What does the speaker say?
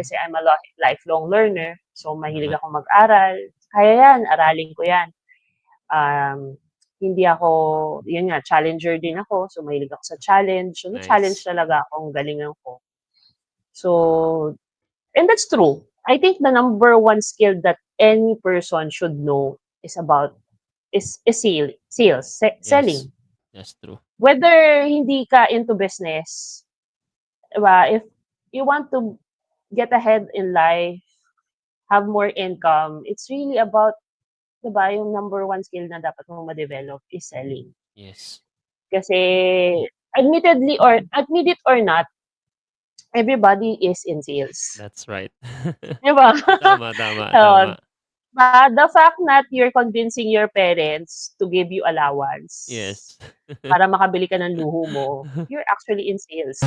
kasi I'm a lifelong learner. So, mahilig ako mag-aral. Kaya yan, aralin ko yan. Hindi ako, yun nga, challenger din ako. So, mahilig ako sa challenge. So, challenge Nice. talaga akong galingan ko. So, and that's true. I think the number one skill that any person should know is sales, Yes. selling. That's true. Whether hindi ka into business, diba, if you want to get ahead in life, have more income, it's really about, diba, yung number one skill na dapat mo ma-develop is selling. Yes. Kasi, admit it or not, everybody is in sales. That's right. Diba? Tama, tama, tama. The fact that you're convincing your parents to give you allowance Yes. para makabili ka ng luho mo, you're actually in sales.